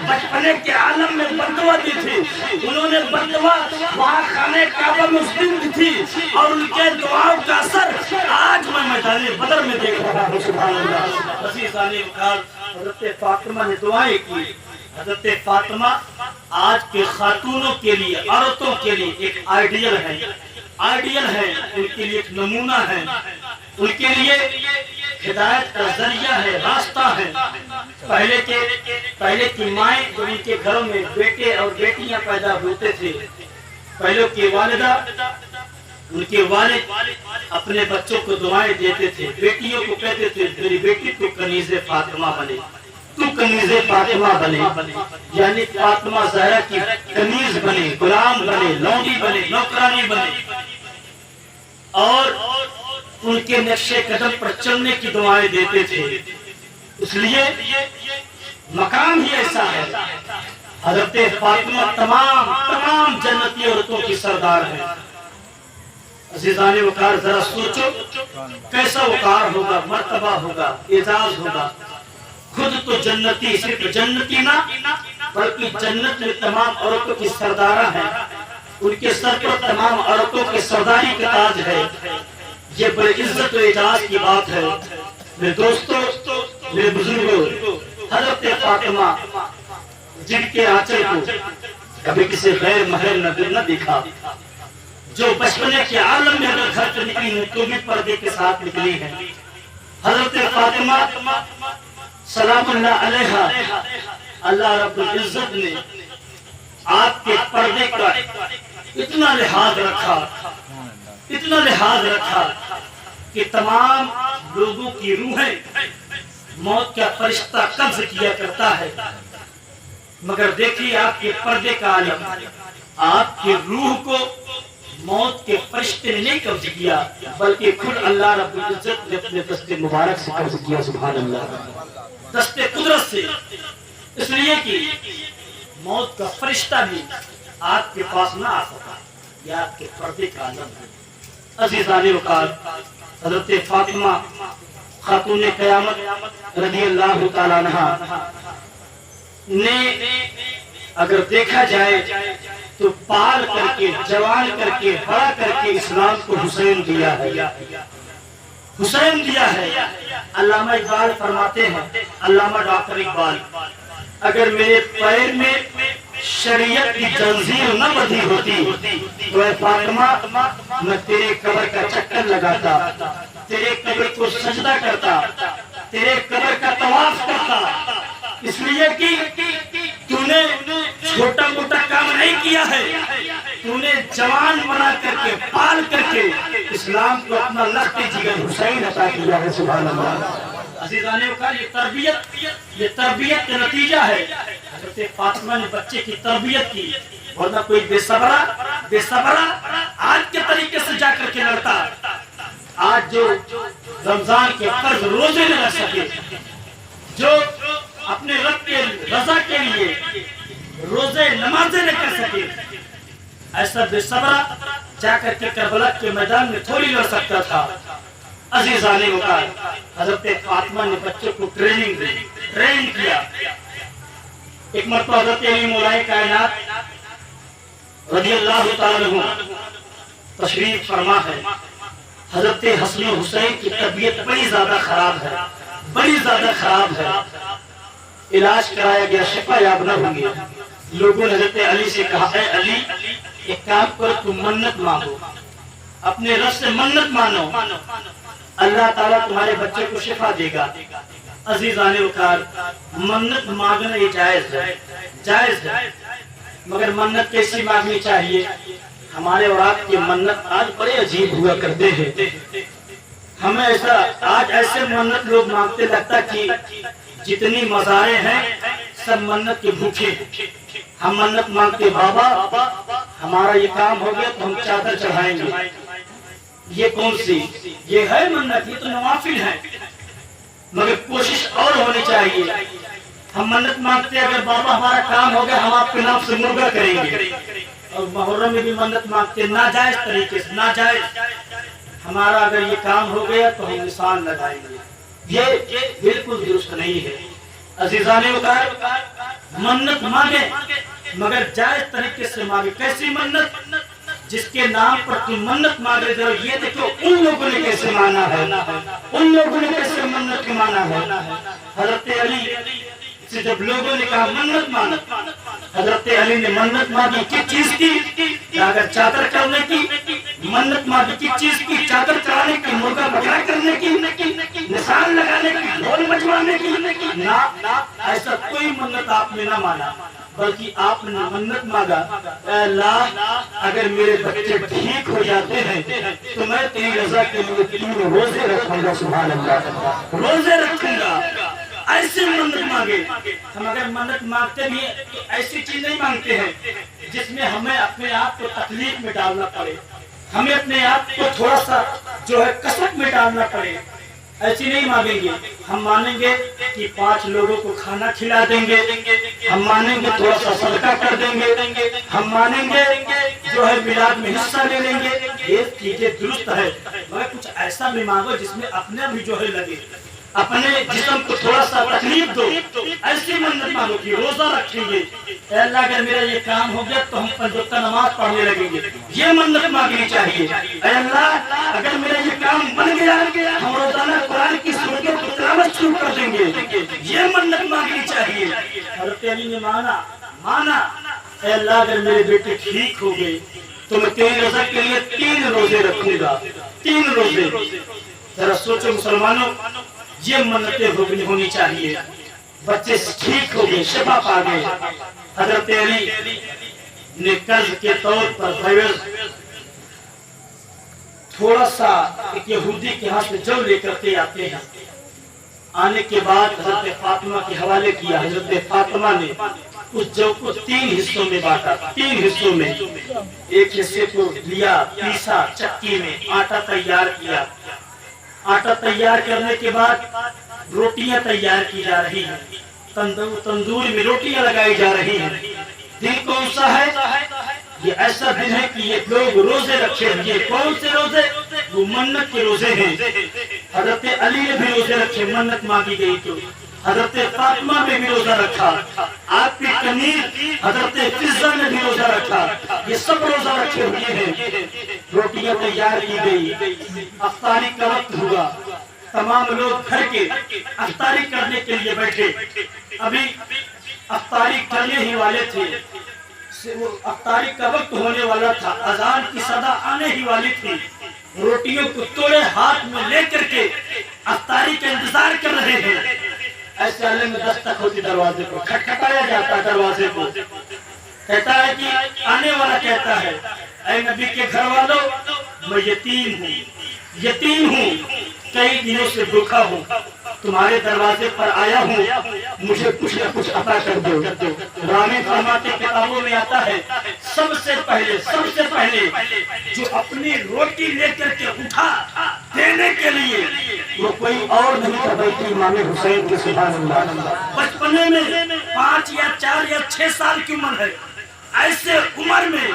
[SPEAKER 1] بچپنے کے عالم میں بددعا دی تھی، انہوں نے بددعا وہاں خانے کعبہ میں اس دن دی تھی، اور ان کے دعاؤں کا اثر آج میں میدان بدر میں دیکھ رہا ہوں۔ سبحان اللہ۔ عزیزان وقار حضرت فاطمہ نے دعائیں کی۔ حضرت فاطمہ آج کے خاتونوں کے لیے، عورتوں کے لیے ایک آئیڈیل ہے، ان کے لیے ایک نمونہ ہے، ان کے لیے ہدایت کا ذریعہ ہے، راستہ ہے۔ پہلے کی مائیں جو ان کے گھروں میں بیٹے اور بیٹیاں پیدا ہوتے تھے، پہلے کی والدہ ان کے والد اپنے بچوں کو دعائیں دیتے تھے، بیٹیوں کو کہتے تھے میری بیٹی تو کنیز فاطمہ بنے، تو کنیز فاطمہ بنے، یعنی فاطمہ زہرا کی کنیز بنے، غلام بنے، لونڈی بنے، نوکرانی بنے، اور ان کے نقش قدم پر چلنے کی دعائیں دیتے تھے۔ اس لیے مقام ہی ایسا ہے۔ حضرت فاطمہ تمام جنتی عورتوں کی سردار ہے۔ عزیزان وقار ذرا سوچو کیسا وقار ہوگا، مرتبہ ہوگا، اعزاز ہوگا۔ خود تو جنتی، صرف جنتی نہ بلکہ جنت میں تمام عورتوں کی سردارہ ہیں، ان کے سر پر تمام عورتوں کی سرداری کا تاج ہے۔ یہ بڑی عزت و اعزاز کی بات ہے۔ میرے دوستو، میرے بزرگوں، حضرت فاطمہ جن کے آنچل کو کبھی کسی غیر محرم نہ دیکھا، جو بچپنے کے عالم میں اگر گھر سے نکلی ہیں تو بھی پردے کے ساتھ نکلی ہیں۔ حضرت فاطمہ سلام اللہ علیہا، اللہ رب العزت نے آپ کے پردے کا اتنا لحاظ رکھا کہ تمام لوگوں کی روحیں موت کا فرشتہ قبض کیا کرتا ہے، مگر دیکھیے آپ کے پردے کا عالم، آپ کی روح کو موت کے فرشتے نے نہیں قبض کیا بلکہ خود اللہ رب العزت نے اپنے دست مبارک سے قبض کیا۔ سبحان اللہ، دست قدرت سے، اس لیے کہ موت کا فرشتہ بھی آپ کے پاس نہ آ سکا، یہ آپ کے پردے کا عالم ہے۔ عزیزان وقار حضرت فاطمہ خاتون قیامت رضی اللہ تعالیٰ عنہا نے اگر دیکھا جائے تو پال کر کے، جوان کر کے، بڑا کر کے اسلام کو حسین دیا ہے۔
[SPEAKER 2] حسین دیا ہے۔ علامہ اقبال فرماتے ہیں، علامہ ڈاکٹر اقبال، اگر میرے پیر میں شریعت کی جنزیر نہ بندھی ہوتی تو اے فاطمہ میں تیرے قبر کا چکر لگاتا، تیرے قبر کو سجدہ کرتا، تیرے قبر کا طواف کرتا، اس لیے کہ تو نے چھوٹا موٹا کام نہیں کیا ہے، تو نے جوان بنا کر کے پال کر کے اسلام کو اپنا لخت جگر حسین عطا کیا ہے۔ سبحان اللہ۔ عزیزان وقار، یہ تربیت کا نتیجہ ہے۔ حضرت فاطمہ نے بچے کی تربیت کی، ورنہ کوئی بے صبرا آج کے طریقے سے جا کر کے لڑتا، آج جو رمضان کے فرض روزے نہ رکھ سکے، جو اپنے رب کے رضا کے لیے روزے نمازیں نہ کر سکے، ایسا بے صبرا جا کر کے کربلا کے میدان میں تھوڑی لڑ سکتا تھا۔ عزیزان وقار، حضرت فاطمہ نے بچوں کو ٹرین کیا۔ ایک مرتبہ حضرت علی مولا کائنات رضی اللہ تعالیٰ عنہ تشریف فرما ہے۔ حضرت حسن و حسین کی طبیعت بڑی زیادہ خراب ہے، علاج کرایا گیا، شفا یاب نہ ہوئی۔ لوگوں نے حضرت علی سے کہا، اے علی ایک کام کرو، تم منت مانگو، اپنے رب سے منت مانو، اللہ تعالیٰ تمہارے بچے کو شفا دے گا۔ عزیزان وقار، منت مانگنا یہ جائز ہے، مگر منت کیسی مانگنی چاہیے؟ ہمارے اور آپ کی منت آج بڑے عجیب ہوا کرتے ہیں۔ ہمیں آج ایسے منت لوگ مانگتے، لگتا کہ جتنی مزاریں ہیں سب منت کے بھوکے ہیں۔ ہم منت مانگتے، بابا ہمارا یہ کام ہو گیا تو ہم چادر چڑھائیں گے۔ یہ کون سی؟ یہ ہے منت، یہ تو نوافل ہے، مگر کوشش اور ہونی چاہیے۔ ہم منت مانگتے، اگر بابا ہمارا کام ہو گیا ہم آپ کے نام سے مرغا کریں گے، اور محرم میں بھی منت مانگتے ناجائز طریقے سے، ناجائز، ہمارا اگر یہ کام ہو گیا تو ہم نشان لگائیں گے۔ یہ بالکل درست نہیں ہے۔ عزیزان وقار، منت مانگے مگر جائز طریقے سے مانگے۔ کیسی منت؟ جس کے نام پر تم منت مانگ رہے ہو، یہ دیکھو ان لوگوں نے کیسے مانا ہے، ان لوگوں نے کیسے منت مانا ہے۔ حضرت علی سے جب لوگوں نے کہا منت مانو، حضرت علی نے منت مانگی، کس چیز کی؟ اگر چادر کرنے کی منت مانگی، کس چیز کی؟ چادر چڑھانے کی، مرغا بکرا کرنے کی، نشان لگانے کی، ڈھول بجوانے کی؟ نہ، ایسا کوئی منت آپ نے نہ مانا، بلکہ آپ نے منت مانگا، اے اللہ اگر میرے بچے ٹھیک ہو جاتے ہیں تو میں تیری رضا کے لیے 3 روزے رکھوں گا۔ سبحان اللہ، روزے رکھوں گا۔ ایسے منت مانگے۔ ہم اگر منت مانگتے بھی تو ایسی چیز نہیں مانگتے ہیں جس میں ہمیں اپنے آپ کو تکلیف میں ڈالنا پڑے، ہمیں اپنے آپ کو تھوڑا سا جو ہے کسوٹ میں ڈالنا پڑے، ایسی نہیں مانگیں گے۔ ہم مانیں گے کہ 5 لوگوں کو کھانا کھلا دیں گے، ہم مانیں گے تھوڑا سا صدقہ کر دیں گے، ہم مانیں گے جو ہے میلاد میں حصہ لے لیں گے، یہ چیزیں درست ہے، مگر کچھ ایسا بھی مانگو جس میں اپنے بھی جو ہے لگے، اپنے جسم کو تھوڑا سا تکلیف دو۔ ایسی منت مانگو کہ روزہ رکھیں گے، اے اللہ اگر میرا یہ کام ہو گیا تو ہم 5 وقت نماز پڑھنے لگیں گے، یہ منت مانگنی چاہیے۔ اے اللہ اگر میرا یہ کام بن گیا ہم روزانہ قرآن کی سورتوں کو تلاوت شروع کر دیں گے، یہ منت مانگنی چاہیے۔ حضرت علی نے مانا، اے اللہ اگر میرے بیٹے ٹھیک ہو گئے تو میں تیری رضا کے لیے 3 روزے رکھوں گا، 3 روزے۔ ذرا سوچو مسلمانوں، یہ منتیں ہونی چاہیے۔ بچے ٹھیک ہو گئے، شفا پا گئے۔ حضرت علی نے قرض کے طور پر تھوڑا سا ایک یہودی کے ہاتھ میں جو لے کر کے آتے ہیں، آنے کے بعد حضرت فاطمہ کے حوالے کیا۔ حضرت فاطمہ نے اس جو کو 3 حصوں میں بانٹا، 3 حصوں میں۔ ایک حصے کو لیا، پیسا چکی میں، آٹا تیار کیا۔ آٹا تیار کرنے کے بعد روٹیاں تیار کی جا رہی ہیں، تندور میں روٹیاں لگائی جا رہی ہیں۔ دن کون سا ہے؟ یہ ایسا دن ہے کہ یہ لوگ روزے رکھے ہیں۔ یہ کون سے روزے؟ وہ منت کے روزے ہیں۔ حضرت علی نے بھی روزے رکھے، منت مانگی گئی تو حضرت فاطمہ نے بھی روزہ رکھا، آپ کی کنیز حضرت فضہ نے بھی روزہ رکھا، یہ سب روزہ رکھے ہوئے ہیں۔ روٹیاں تیار کی گئی، افطاری کا وقت ہوا، تمام لوگ گھر کے افطاری کرنے کے لیے بیٹھے، ابھی افطاری کرنے ہی والے تھے، افطاری کا وقت ہونے والا تھا، اذان کی صدا آنے ہی والی تھی، روٹیوں کو توڑے ہاتھ میں لے کر کے افطاری کا انتظار کر رہے ہیں۔ ایسے عالم میں دستک ہوتی دروازے کو، کھٹکھٹایا جاتا ہے دروازے کو، کہتا ہے کہ آنے والا کہتا ہے اے نبی کے گھر والوں، میں یتیم ہوں، کئی دنوں سے بھوکا ہوں، تمہارے دروازے پر آیا ہوں، مجھے کچھ نہ کچھ عطا کر دو۔ رامی فرماتے کتابوں میں آتا ہے سب سے پہلے جو اپنی روٹی لے کر کے اٹھا دینے کے لیے وہ کوئی اور نہیں تھا بلکہ امام حسین کے سبحان اللہ۔ بچپنے میں 5 یا 4 یا 6 سال کی عمر ہے، ایسے عمر میں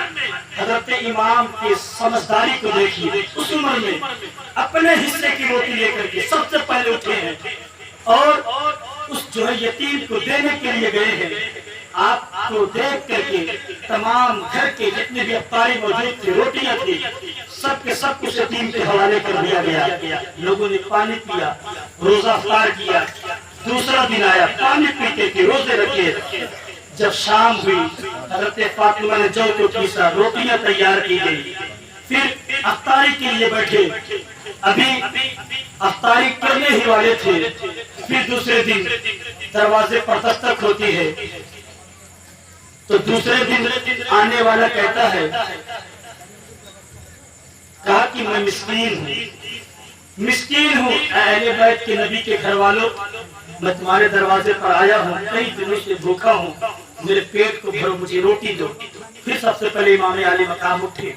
[SPEAKER 2] حضرت امام کی سمجھداری کو دیکھیے، اس عمر میں اپنے حصے کی روٹی لے کر کے سب سے پہلے اٹھے ہیں اور اس جو ہے یتیم کو دینے کے لیے گئے ہیں۔ آپ کو دیکھ کر کے تمام گھر کے جتنے بھی افطاری موجود تھے، روٹیاں تھی، سب کے سب کچھ یتیم کے حوالے کر دیا گیا۔ لوگوں نے پانی پیا، روزہ افطار کیا، دوسرا دن آیا، پانی پیتے تھے، روزے رکھے۔ جب شام ہوئی حضرت فاطمہ نے جو کو پیسا، روٹیاں تیار کی گئی، پھر افطاری کے لیے بیٹھے، ابھی افطاری کرنے ہی والے تھے، پھر دوسرے دن دروازے پر دستک ہوتی ہے تو دوسرے دن آنے والا کہتا ہے، کہا کہ میں مسکین ہوں، اہل بیت کے نبی کے گھر والوں، میں تمہارے دروازے پر آیا ہوں، کئی دنوں سے بھوکا ہوں، میرے پیٹ کو بھرو، مجھے روٹی دو۔ پھر سب سے پہلے امام علی مقام اٹھے،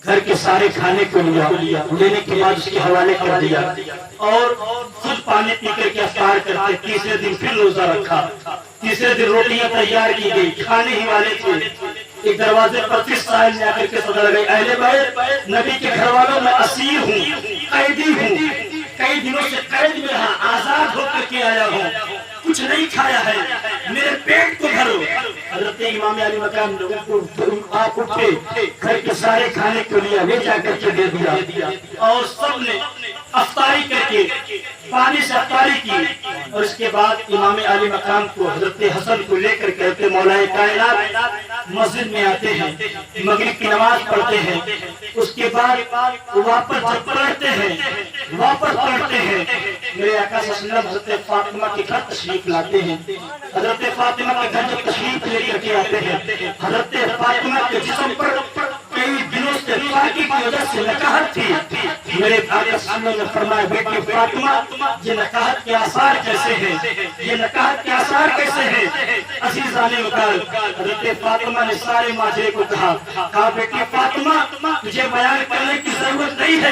[SPEAKER 2] گھر کے سارے کھانے کو لیا، لینے کے بعد اس کے حوالے کر دیا اور خود پانی پی کر کے افطار کرتے۔ تیسرے دن پھر روزہ رکھا، تیسرے دن روٹیاں تیار کی گئی، کھانے ہی والے تھے۔ ایک دروازے پر پھر سائل میں آ کر کے صدا لگائی، اہل بیت نبی کے گھر والوں، میں اسیر ہوں، قیدی ہوں، کئی دنوں سے قید میں رہا، آزاد ہو کر کے آیا ہوں، کچھ نہیں کھایا ہے، میرے پیٹ کو بھرو۔ حضرت امام علی مقام آپ اٹھے، گھر کے سارے کھانے کو لیا، لے جا کر کے دے دیا اور سب نے افطاری کر کے پانی سے افطاری کی۔ اور اس کے بعد امام علی مقام کو حضرت حسن کو لے کر کے مولا کائنات مسجد میں آتے ہیں، مغرب کی نماز پڑھتے ہیں، اس کے بعد واپس جب پڑھتے ہیں میرے آقا صلی اللہ علیہ وسلم حضرت فاطمہ کے گھر تشریف لاتے ہیں۔ حضرت فاطمہ کے گھر جب تشریف لے کر کے آتے ہیں، حضرت فاطمہ کے جسم پر کئی دنوں سے پاکی کی وجہ سے نکاحت تھی۔ میرے آقا صلی اللہ علیہ وسلم نے فرمایا، بیٹی فاطمہ، یہ نکاحت کے آثار کیسے ہیں، یہ نکاحت کے آثار کیسے ہیں؟ عزیزان وقار، حضرت فاطمہ نے سارے ماجرے کو کہا بیٹی فاطمہ، تجھے بیان کرنے کی ضرورت نہیں ہے۔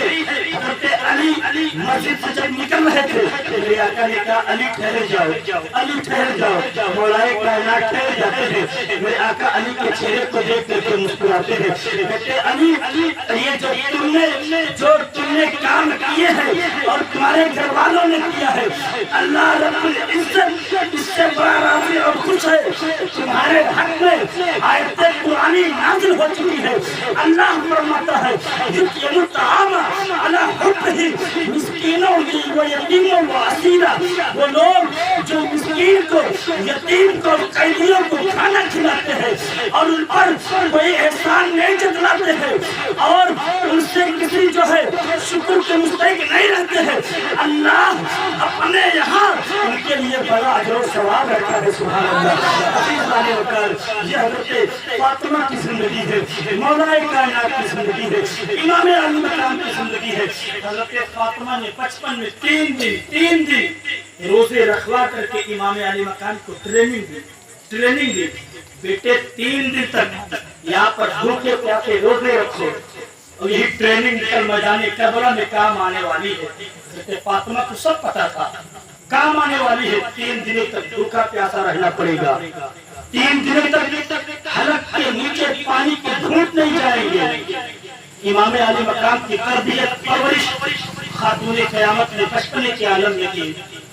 [SPEAKER 2] حضرت علی مسجد سے جب نکل رہے تھے، میرے آقا نے کہا علی ٹھہر جاؤ، مولا کائنات ٹھہر جاتے ہیں۔ میرے آقا علی کے چہرے کو دیکھ کر کے مسکراتے ہیں، کہتے علی، یہ جو تم نے کام کیے ہیں اور تمہارے گھر والوں نے کیا ہے، اللہ رب العزت اس سے بڑا راضی اور خوش ہے۔ تمہارے حق میں آیت قرآنی نازل ہو چکی ہے، اللہ فرماتا ہے یطعم الطعام علی حبہ مسکینوں و یتیموں و اسیرا، وہ لوگ جو مسکین کو، یتیم کو، قیدیوں کو کھانا کھلاتے ہیں اور ان پر کوئی احسان نہیں جتلاتے ہیں اور ان سے کسی جو ہے شکر کے مستحق نہیں رہتے ہیں، اللہ اپنے یہاں ان کے لیے بڑا اجر و ثواب رکھا ہے۔ سبحان اللہ۔ عزیزان وقار، یہ حضرت فاطمہ کی زندگی ہے، مولا کائنات کی زندگی ہے، امام علی مقام کی زندگی ہے۔ حضرت فاطمہ نے بچپن میں 3 دن روزے رکھوا کر کے امام علی مقام کو ٹریننگ دی، بیٹے 3 دن تک یہاں پر بھوکے پیاسے روزے رکھو اور یہی ٹریننگ کل میدان کربلا میں کام آنے والی ہے۔ حضرت فاطمہ کو سب پتا تھا کام آنے والی ہے، 3 دنوں تک بھوکا پیاسا رہنا پڑے گا، 3 دنوں تک حلق کے نیچے پانی کے گھونٹ نہیں جائیں گے۔ امام علی مقام کی تربیت پرورش خاتون قیامت نے بچپنے کے عالم میں کی،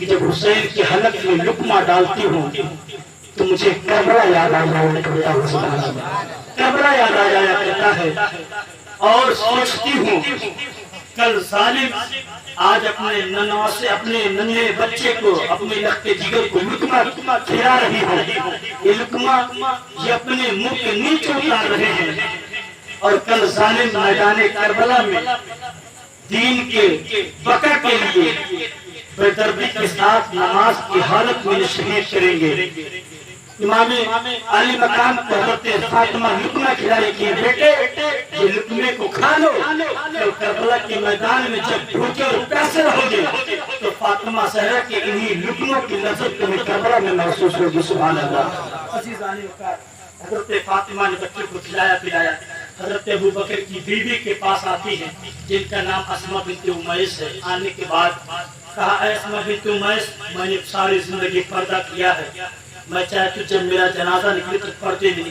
[SPEAKER 2] کہ جب حسین کے حلق میں لقمہ ڈالتی ہوں تو مجھے کربلا یاد آ جایا کرتا ہے، کربلا یاد آ جایا کرتا ہے، اور سوچتی ہوں کل ظالم آج اپنے ننھے اپنے ننھے بچے کو، اپنے لختے جگر کو لقمہ کھلا رہی ہو، یہ لقمہ یہ اپنے منہ کے نیچے اتار رہے ہیں، اور کل ظالم میدان کربلا میں دین کے بقا کے لیے بے دردی کے ساتھ نماز کی حالت میں شہید کریں گے۔ امام علی مقام کو حضرت فاطمہ لقمہ کھلائی کہ بیٹے یہ لقمے کو کھا لو، تو کربلا کے میدان میں جب بھوکے اور پیاسے رہو گے تو فاطمہ زہرا کے انہی لقموں کی لذت تمہیں کربلا میں محسوس ہوگی۔ سبحان اللہ۔ عزیزان وقار، حضرت فاطمہ نے بچے کو کھلایا پلایا، حضرت ابوبکر کی بیوی کے پاس آتی ہے جن کا نام اسماء بنت امیس ہے۔ آنے کے بعد کہا اے اسماء بنت امیس، میں نے ساری زندگی پردہ کیا ہے، میں چاہتی ہوں جب میرا جنازہ نکلے تو پردے میں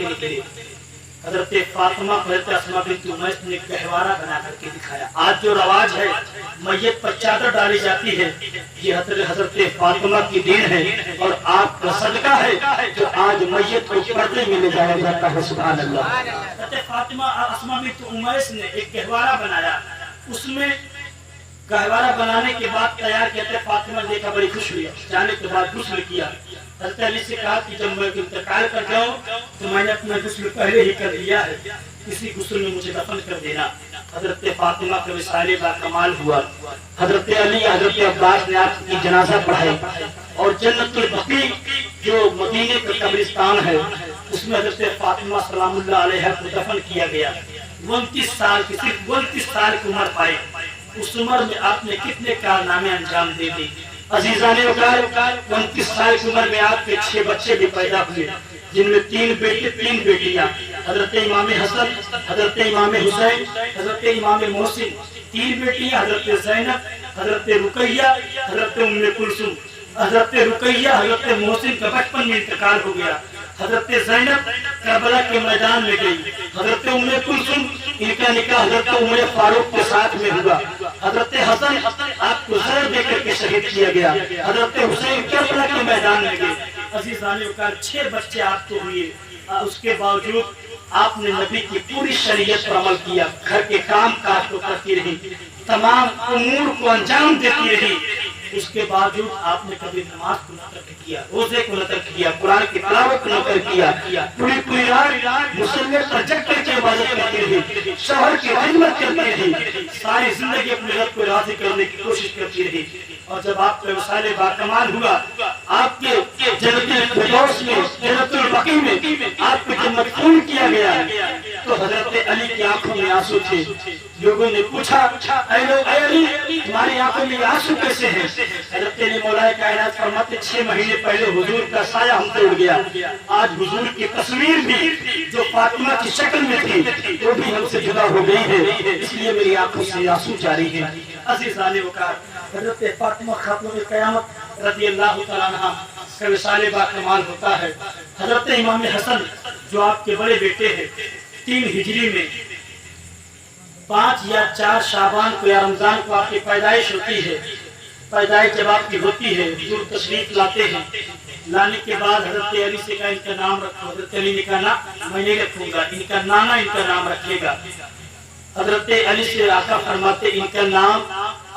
[SPEAKER 2] نکلے۔ حضرت فاطمہ حضرت اسماء بنت امیس نے گہوارہ بنا کر کے دکھایا۔ آج جو رواج ہے میت پر چادر ڈالی جاتی ہے، یہ حضرت فاطمہ کی دین ہے اور آپ کا صدقہ ہے جو آج میت کو پردے میں لے جایا جاتا ہے۔ سبحان اللہ۔ حضرت فاطمہ اسماء بنت امیس نے ایک گہوارہ بنایا، اس میں گہوارہ بنانے کے بعد تیار کہتے فاطمہ دیکھا بڑی خوش ہوئی، جانے کے بعد غسل کیا۔ حضرت علی سے کہا کہ جب میں انتقال کر جاؤں تو میں نے اپنا غسل پہلے ہی کر لیا ہے، اسی غسل میں مجھے دفن کر دینا۔ حضرت فاطمہ کا وصال با کمال ہوا۔ حضرت علی حضرت عباس نے آپ کی جنازہ پڑھائی اور جنت البقیع جو مدینے کا قبرستان ہے اس میں حضرت فاطمہ سلام اللہ علیہ کو دفن کیا گیا۔ 29 سال کی صرف 29 سال کی عمر پائے، اس عمر میں آپ نے کتنے کارنامے انجام دے دی۔ عزیزان وقار، 29 سال کی عمر میں آپ کے 6 بچے بھی پیدا ہوئے جن میں 3 بیٹے 3 بیٹیاں، حضرت امام حسن، حضرت امام حسین، حضرت امام محسن، 3 بیٹیاں حضرت زینب، حضرت رقیہ، حضرت ام کلثوم۔ حضرت رقیہ حضرت محسن کا بچپن میں انتقال ہو گیا، حضرت زینب کربلا کے میدان میں گئی، حضرت ام کلثوم ان کا نکاح حضرت عمر فاروق کے ساتھ میں ہوا، حضرت حسن آپ کو زہر دے کر کے شہید کیا گیا، حضرت حسین کربلا کے میدان میں گئے۔ عزیزان وقار، 6 بچے آپ کو ہوئے، اس کے باوجود آپ نے نبی کی پوری شریعت پر عمل کیا، گھر کے کام کاج کو کرتی رہی، تمام امور کو انجام دیتی رہی، اس کے باوجود آپ نے کبھی نماز کو نہ ترک کیا، روزے کو نہ ترک کیا، قرآن کی تلاوت کو نہ ترک کیا، پوری رات مصلی پر جگ کر کے عبادت کرتی رہی، شوہر کی خدمت کرتی رہی، ساری زندگی اپنے رب کو راضی کرنے کی کوشش کرتی رہی۔ اور جب آپ کا وصال با کمال ہوا، آپ کے جنت الفردوس میں، جنت البقیع میں آپ کو جب مدفون کیا گیا تو حضرت علی کی آنکھوں میں آنسو تھے۔ لوگوں نے پوچھا اے علی تمہاری آنکھوں میں آنسو کیسے ہیں؟ حضرت علی مولا کائنات فرماتے 6 مہینے پہلے حضور کا سایہ ہم سے اڑ گیا، آج حضور کی تصویر بھی جو فاطمہ کی شکل میں تھی وہ بھی ہم سے جدا ہو گئی ہے، اس لیے میری آنکھوں سے آنسو جاری ہیں۔ عزیزان وقار، حضرت فاطمہ خاتون قیامت رضی اللہ تعالیٰ عنہ کا وصال با کمال ہوتا ہے۔ حضرت امام حسن جو آپ کے بڑے بیٹے ہیں، 3 ہجری میں 5 یا 4 شعبان کو یا رمضان کو آپ کی پیدائش ہوتی ہے۔ پیدائش جب آپ کی ہوتی ہے حضور تشریف لاتے ہیں، لانے کے بعد حضرت علی سے کہا ان کا نام رکھو، حضرت علی نے کہا میں نہیں رکھوں گا، ان کا نانا ان کا نام رکھے گا۔ حضرت علی سے آقا فرماتے ان کا نام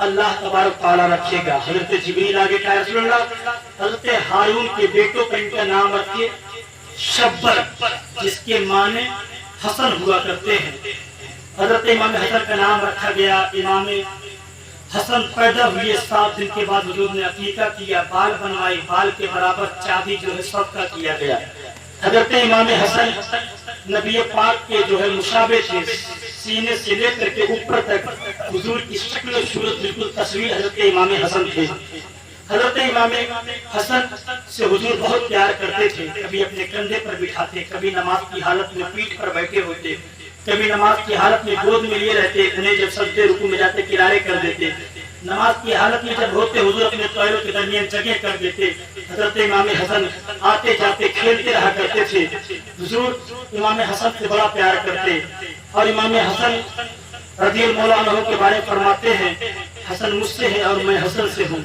[SPEAKER 2] اللہ تبارک تعالیٰ رکھے گا۔ حضرت جبریل آگے کہا رسول اللہ حضرت ہارون کے بیٹوں کا ان کا نام رکھے شبر، جس کے معنی حسن ہوا کرتے ہیں۔ حضرت امام حسن کا نام رکھا گیا۔ امام حسن پیدا ہوئے 7 دن کے بعد حضور نے عقیقہ کیا، بال بنوائے، بال کے برابر چاندی جو ہے صدقہ کیا گیا۔ حضرت امام حسن نبی پاک کے جو ہے مشابہ تھے، سینے سے لے کر کے اوپر تک حضور کی شکل و صورت بالکل تصویر حضرت امام حسن تھے۔ حضرت امام حسن سے حضور بہت پیار کرتے تھے، کبھی اپنے کندھے پر بٹھاتے، کبھی نماز کی حالت میں پیٹھ پر بیٹھے ہوتے، کبھی نماز کی حالت میں گود میں لیے رہتے، انہیں جب سجدے رکوع میں جاتے کنارے کر دیتے، نماز کی حالت میں جب ہوتے حضور اپنے پیروں کے درمیان جگہ کر دیتے۔ حضرت امام حسن آتے جاتے کھیلتے رہا کرتے تھے، حضور امام حسن سے بڑا پیار کرتے۔ اور امام حسن رضی اللہ عنہ کے بارے فرماتے ہیں حسن مجھ سے ہے اور میں حسن سے ہوں۔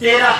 [SPEAKER 2] 13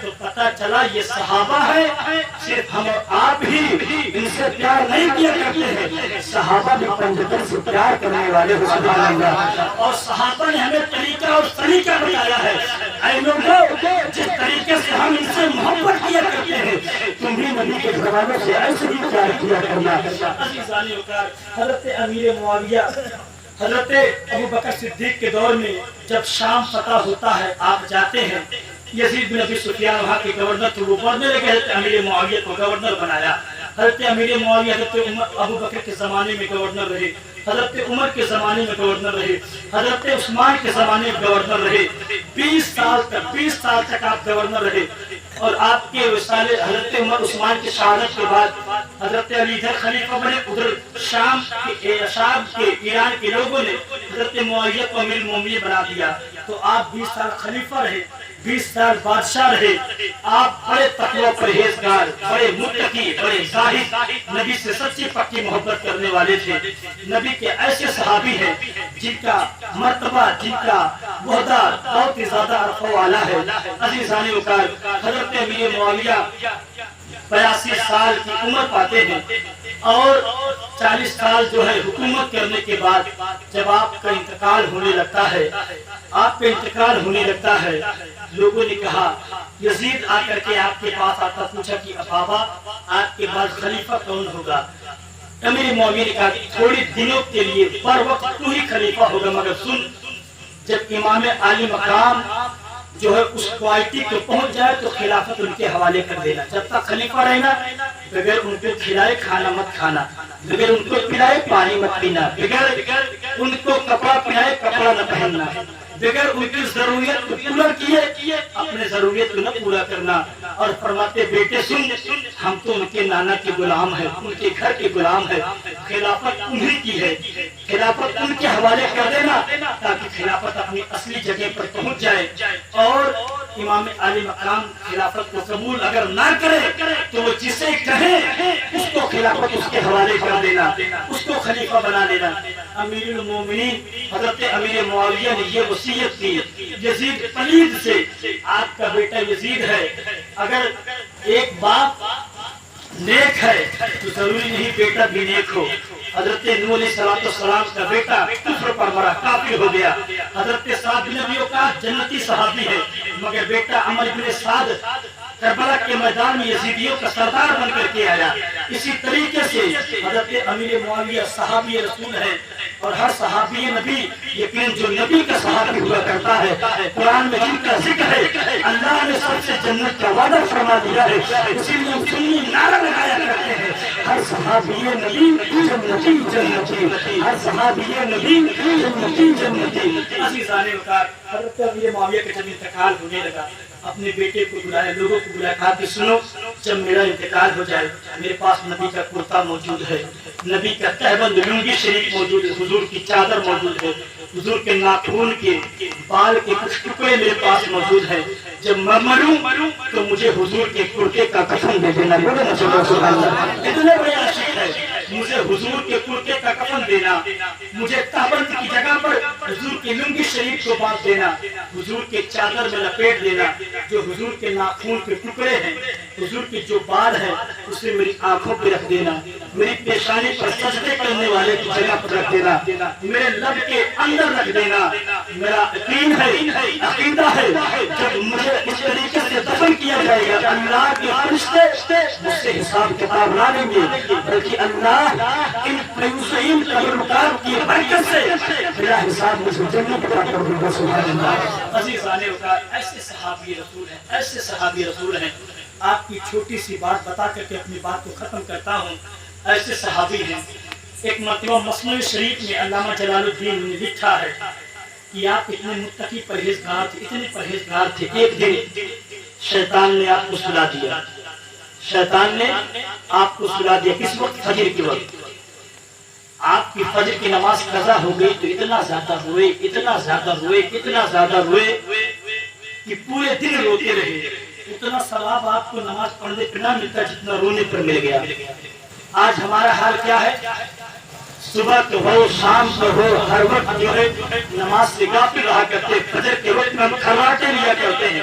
[SPEAKER 2] تو پتا چلا یہ صحابہ ہے، صرف ہم اور آپ ہی ان سے پیار نہیں کیا کرتے ہیں، صحابہ بھی پنجتن سے پیار کرنے والے ہو، سبحان اللہ۔ اور صحابہ نے ہمیں طریقہ اور طریقہ بتایا ہے، اے لوگوں جس طریقے سے ہم ان سے محبت کیا کرتے ہیں تم بھی نبی کے گھر والوں سے ایسے ہی پیار کیا کرنا۔ عزیزان وقار، حضرت امیر معاویہ حضرت ابو بکر صدیق کے دور میں جب شام فتح ہوتا ہے آپ جاتے ہیں، یزید بن ابی سفیان وہاں کے گورنر تھے، وہ پڑھنے لگے، حضرت امیر معاویہ کو گورنر بنایا۔ حضرت امیر معاویہ حضرت ابو بکر کے زمانے میں گورنر رہے، حضرت عمر کے زمانے میں گورنر رہے، حضرت عثمان کے زمانے میں گورنر رہے، 20 سال تک آپ گورنر رہے۔ اور آپ کے وصالے حضرت عمر عثمان کی شہادت کے بعد حضرت علی ادھر خلیفہ بنے، ادھر شام کے ایران کے لوگوں نے حضرت معاویہ کو امیر المومنین بنا دیا۔ تو آپ 20 سال خلیفہ رہے، 20 سال بادشاہ رہے، آپ بڑے تقوی پرہیزگار، بڑے متقی، بڑے زاہد، نبی سے سچی پکی محبت کرنے والے تھے۔ نبی کے ایسے صحابی ہیں جن کا مرتبہ، جن کا عہدہ بہت ہی زیادہ رفع و اعلیٰ ہے۔ عزیزان وقار، حضرت امیر معاویہ 82 سال کی عمر پاتے ہیں اور 40 سال جو ہے حکومت کرنے کے بعد جب آپ کا انتقال ہونے لگتا ہے، لوگوں نے کہا، یزید آ کر کے آپ کے پاس آتا، پوچھا کہ بابا آپ کے بعد خلیفہ کون ہوگا؟ امیر معاویہ نے کہا تھوڑی دنوں کے لیے پر وقت تو ہی خلیفہ ہوگا، مگر سن، جب امام عالی مقام جو ہے اس کوالٹی کو پہنچ جائے تو خلافت ان کے حوالے کر دینا، جب تک خلیفہ رہنا بغیر ان کو کھلائے کھانا مت کھانا، بغیر ان کو پلائے پانی مت پینا، بغیر ان کو کپڑا پہنائے کپڑا نہ پہننا، بغیر ان کی ضروریت کو پورا کیے اپنے ضروریت کو نہ پورا کرنا۔ اور فرماتے بیٹے سن، ہم تو ان کے نانا کے غلام ہیں، ان کے گھر کے غلام ہیں، خلافت انہی کی ہے، خلافت ان کے حوالے کر دینا تاکہ خلافت اپنی اصلی جگہ پر پہنچ جائے۔ اور امام عالی مقام خلافت کو قبول اگر نہ کرے تو وہ جسے کہے اس کو خلافت اس کے حوالے کر دینا، اس کو خلیفہ بنا دینا۔ امیر المومنین حضرت امیر معاویہ نے یہ وصیت کی یزید پلید سے، آپ کا بیٹا یزید ہے، اگر ایک باپ نیک ہے تو ضروری نہیں بیٹا بھی نیک ہو۔ حضرت نوح علیہ السلام کا بیٹا کفر پر مرا، کافر ہو گیا۔ حضرت سعد بن ابی وقاص جنتی صحابی ہے، مگر بیٹا عمرو بن سعد کربلا کے میدان میں یزیدیوں کا سردار بن کر کے آیا۔ اسی طریقے سے حضرت امیر معاویہ صحابی رسول ہے، اور ہر صحابی نبی یقین جو نبی کا صحابی ہوا کرتا ہے، قرآن میں جن کا ذکر ہے، اللہ نے سب سے جنت کا وعدہ فرما دیا ہے، اسی لیے سنی نعرہ لگایا کرتے ہیں، ہر صحابی نبی جنتی جنتی، ہر صحابی نبی جنتی جنتی۔ عزیزان وقار، حضرت امیر معاویہ کا جب انتقال ہونے لگا، اپنے بیٹے کو بلایا، لوگوں کو بلایا، کہا کہ سنو، جب میرا انتقال ہو جائے میرے پاس نبی کا کرتا موجود ہے، نبی کا تہبند لنگی شریف موجود ہے، حضور کی چادر موجود ہے، حضور کے ناخون کے بال کے کچھ ٹکڑے میرے پاس موجود ہیں، جب میں مروں تو مجھے حضور کے کرتے کا کفن دے دینا۔ اتنے بڑے عاشق ہے، مجھے حضور کے کرتے کا کفن دینا، مجھے تہبند کی جگہ پر حضور کی لنگی شریف کو باندھ دینا، حضور کے چادر میں لپیٹ دینا، جو حضور کے ناخون کے ٹکڑے ہیں، حضور کے جو بال ہیں اسے میری آنکھوں پہ رکھ دینا، میری پیشانی پر سجدے کرنے والے کی جگہ پر رکھ دینا، میرے لب کے اندر رکھ دینا۔ میرا یقین ہے، عقیدہ ہے، جب مجھے اس طریقے سے دفن کیا جائے گا اللہ کے فرشتے مجھ سے حساب کتاب نہ لیں گے، بلکہ اللہ ان فیوزین تبرکات کی برکت سے میرا حساب مجھے جنت کا کر دے گا۔ سبحان اللہ۔ عزیزان وقار، ایسے صحابی رسول ہیں، ایسے صحابی رسول ہیں۔ آپ کی چھوٹی سی بات بتا کر کے اپنی بات کو ختم کرتا ہوں۔ ایسے صحابی ہیں، ایک مرتبہ مثنوی شریف میں علامہ جلال الدین نے لکھا ہے کہ آپ اتنے متقی پرہیزگار تھے، اتنے پرہیزگار تھے، ایک دن شیطان نے آپ کو سلا دیا، شیطان نے آپ کو سلا دیا۔ کس وقت؟ فجر کے وقت۔ آپ کی فجر کی نماز قضا ہو گئی تو اتنا زیادہ روئے، اتنا زیادہ روئے، اتنا زیادہ روئے کہ پورے دن روتے رہے۔ اتنا ثواب آپ کو نماز پڑھنے پہ نہ ملتا جتنا رونے پر مل گیا۔ آج ہمارا حال کیا ہے؟ صبح تو ہو، شام تو ہو، ہر وقت جو ہے نماز سے غافل رہا کرتے، فجر کے وقت میں ہم کھراٹے لیا کرتے ہیں،